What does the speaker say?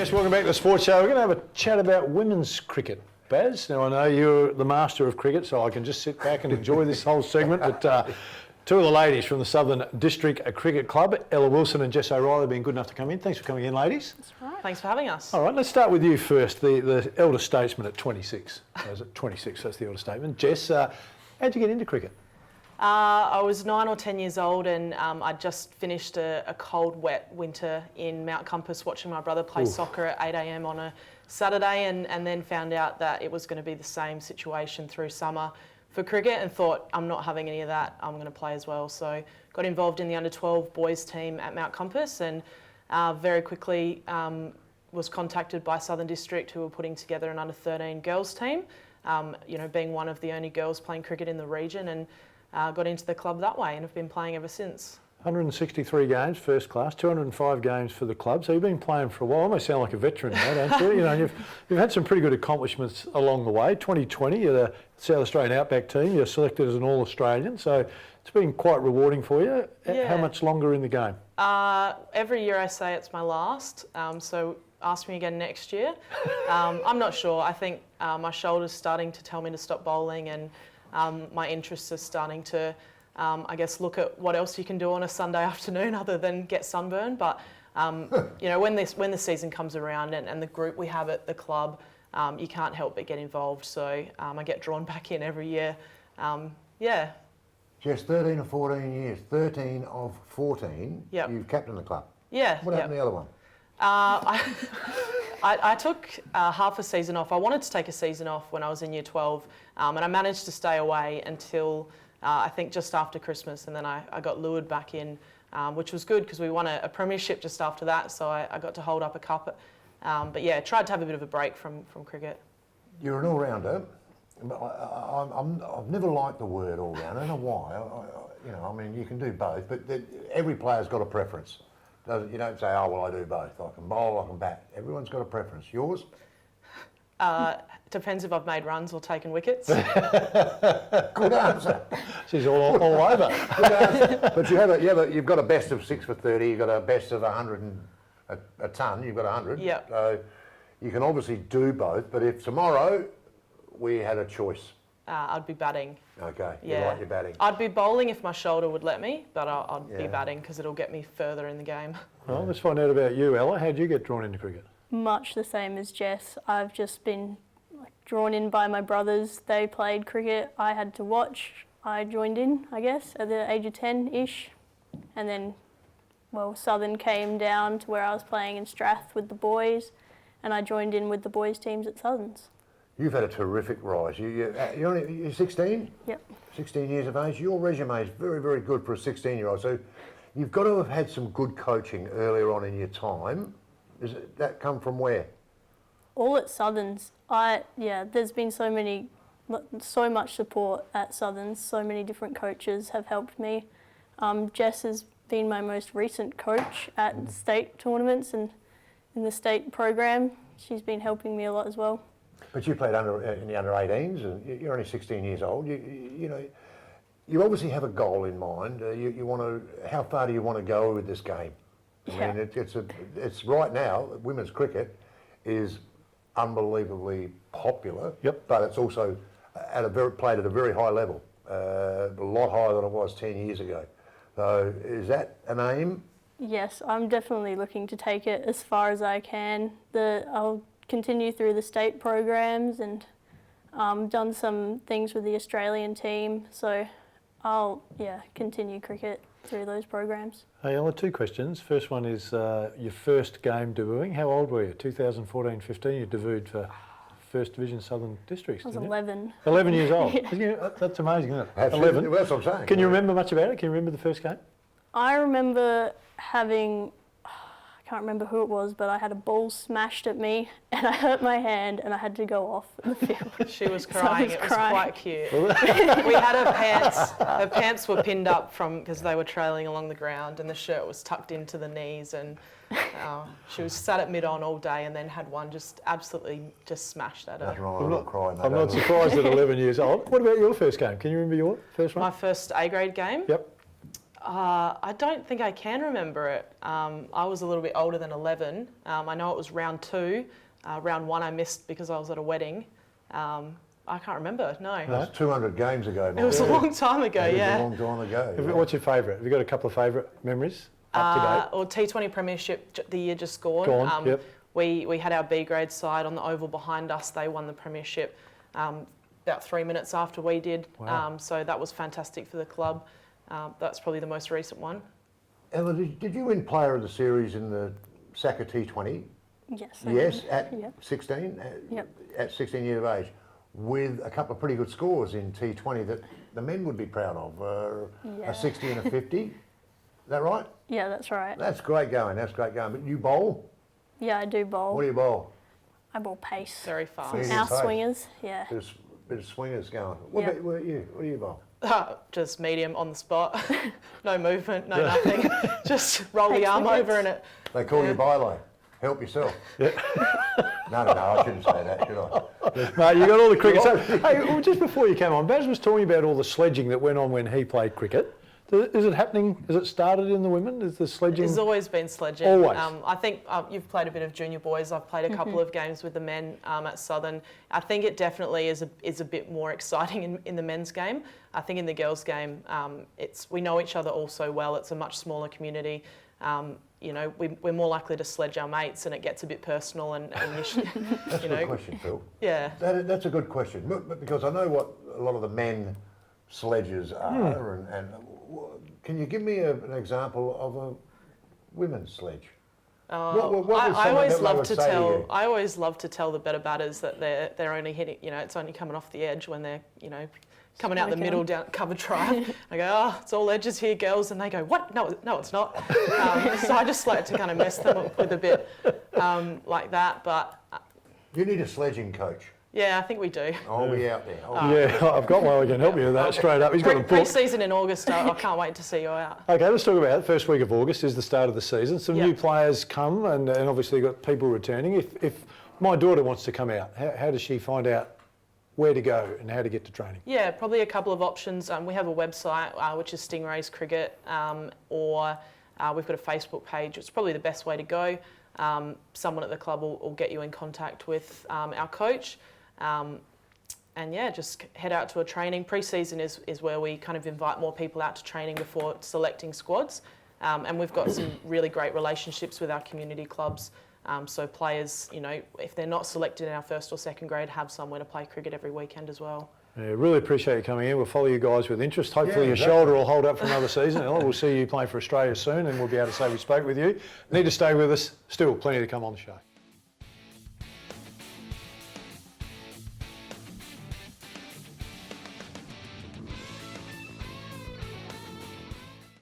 Yes, welcome back to the Sports Show. We're going to have a chat about women's cricket. Baz, now I know you're the master of cricket, so I can just sit back and enjoy this whole segment. But two of the ladies from the Southern District Cricket Club, Ella Wilson and Jess O'Reilly, have been good enough to come in. Thanks for coming in, ladies. That's right. Thanks for having us. All right, let's start with you first, the elder statesman at 26. Is it 26? That's the elder statesman. Jess, how'd you get into cricket? I was 9 or 10 years old, and I'd just finished a cold, wet winter in Mount Compass watching my brother play soccer at 8 a.m. on a Saturday, and then found out that it was going to be the same situation through summer for cricket, and thought, I'm not having any of that, I'm going to play as well. So got involved in the under-12 boys team at Mount Compass, and very quickly was contacted by Southern District, who were putting together an under-13 girls team, being one of the only girls playing cricket in the region, and got into the club that way and have been playing ever since. 163 games, first class, 205 games for the club. So you've been playing for a while. Almost sound like a veteran now, don't you? You've had some pretty good accomplishments along the way. 2020, you're the South Australian Outback team. You're selected as an All-Australian. So it's been quite rewarding for you. Yeah. How much longer in the game? Every year I say it's my last. So ask me again next year. I'm not sure. I think my shoulder's starting to tell me to stop bowling, and my interests are starting to, look at what else you can do on a Sunday afternoon other than get sunburned. But, when the season comes around and the group we have at the club, you can't help but get involved. So I get drawn back in every year. Just 13 or 14 years, 13 of 14, you've captained the club. Yeah. What happened to the other one? I took half a season off. I wanted to take a season off when I was in year 12, and I managed to stay away until I think just after Christmas, and then I got lured back in, which was good because we won a premiership just after that, so I got to hold up a cup. Tried to have a bit of a break from cricket. You're an all-rounder. I've never liked the word all-rounder. I don't know why. You can do both, but every player's got a preference. You don't say, oh, well, I do both. I can bowl, I can bat. Everyone's got a preference. Yours? Depends if I've made runs or taken wickets. Good answer. She's all over. Good answer. But you've got a best of 6 for 30. You've got a best of 100 and a ton. You've got 100. Yeah. So you can obviously do both. But if tomorrow we had a choice, I'd be batting. Okay, yeah. You like your batting. I'd be bowling if my shoulder would let me, but I'd be batting because it'll get me further in the game. Well, let's find out about you, Ella. How'd you get drawn into cricket? Much the same as Jess. I've just been drawn in by my brothers. They played cricket. I had to watch. I joined in, I guess, at the age of 10-ish. And then, Southern came down to where I was playing in Strath with the boys, and I joined in with the boys' teams at Southern's. You've had a terrific rise. You're 16? Yep. 16 years of age. Your resume is very, very good for a 16-year-old. So you've got to have had some good coaching earlier on in your time. Does that come from where? All at Southern's. There's been so much support at Southern's. So many different coaches have helped me. Jess has been my most recent coach at state tournaments and in the state program. She's been helping me a lot as well. But you played in the under-18s, and you're only 16 years old. You obviously have a goal in mind. You want to. How far do you want to go with this game? I mean, it's right now. Women's cricket is unbelievably popular. Yep. But it's also played at a very high level, a lot higher than it was 10 years ago. So is that an aim? Yes, I'm definitely looking to take it as far as I can. I'll continue through the state programs and done some things with the Australian team, so I'll continue cricket through those programs. Hey Ella, 2 questions. First one is your first game debuting. How old were you? 2014-15 you debuted for First Division Southern Districts. I was 11. 11 years old. Yeah. That's amazing, isn't it? Absolutely. 11. Well, that's what I'm saying. Can you remember much about it? Can you remember the first game? I remember having, I can't remember who it was, but I had a ball smashed at me and I hurt my hand and I had to go off the field. She was crying. It was quite cute. We had her pants were pinned up because they were trailing along the ground, and the shirt was tucked into the knees, and she was sat at mid-on all day and then had one just absolutely smashed at her. That's right, I'm not surprised at 11 years old. What about your first game? Can you remember your first one? My first A-grade game? Yep. I don't think I can remember it. I was a little bit older than 11. I know it was round 2. Round 1 I missed because I was at a wedding. I can't remember, no. That's 200 games ago. It was a long time ago, It was yeah. a long time ago. Yeah. What's your favourite? Have you got a couple of favourite memories up to date? Or T20 Premiership, the year just gone. Yep. We had our B grade side on the oval behind us. They won the Premiership about 3 minutes after we did. Wow. So that was fantastic for the club. That's probably the most recent one. Ella, did you win Player of the Series in the SACA T20? Yes. Yes, at Yep. 16? Yep. At 16 years of age, with a couple of pretty good scores in T20 that the men would be proud of, Yeah. a 60 and a 50. Is that right? Yeah, that's right. That's great going, that's great going. But you bowl? Yeah, I do bowl. What do you bowl? I bowl pace. Very fast. Yeah. House pace. swingers, yeah. Bit of swingers going. What Yep. about what you? What do you bowl? Just medium on the spot. No movement, no nothing. Just roll the Takes arm wickets. over and it. They call Yeah. you byline. Help yourself. No, I shouldn't say that, should I? Mate, you got all the cricket. So, hey, well, just before you came on, Baz was talking about all the sledging that went on when he played cricket. Is it happening? Has it started in the women? Is the sledging? There's always been sledging. Always. I think you've played a bit of junior boys. I've played a couple of games with the men at Southern. I think it definitely is a bit more exciting in the men's game. I think in the girls' game, we know each other all so well. It's a much smaller community. You know, we're more likely to sledge our mates, and it gets a bit personal. And you, That's you a know, good question, Phil. yeah. That's a good question, but because I know what a lot of the men sledges are, and can you give me an example of a women's sledge? What would I someone always that love would to say tell. you? I always love to tell the better batters that they're only hitting. You know, it's only coming off the edge when they're coming out the Smoking. middle down cover drive. I go, oh, it's all edges here, girls, and they go, what? No, it's not. So I just like to kind of mess them up with a bit like that. But You need a sledging coach. yeah, I think we do. I'll be out there. Yeah, I've got one who can help you with that straight up. He's got a book. Pre-season in August. I can't wait to see you out. Okay, let's talk about it. First week of August is the start of the season. Some Yep. new players come, and obviously you've got people returning. If my daughter wants to come out, how does she find out where to go and how to get to training? Yeah, probably a couple of options. We have a website, which is Stingrays Cricket, or we've got a Facebook page. It's probably the best way to go. Someone at the club will get you in contact with our coach. And yeah, just head out to a training. Pre-season is where we kind of invite more people out to training before selecting squads. And we've got some really great relationships with our community clubs. So players, if they're not selected in our first or second grade, have somewhere to play cricket every weekend as well. Yeah, really appreciate you coming in. We'll follow you guys with interest. Hopefully your exactly. shoulder will hold up for another season. Ella, we'll see you playing for Australia soon, and we'll be able to say we spoke with you. Need to stay with us. Still plenty to come on the show.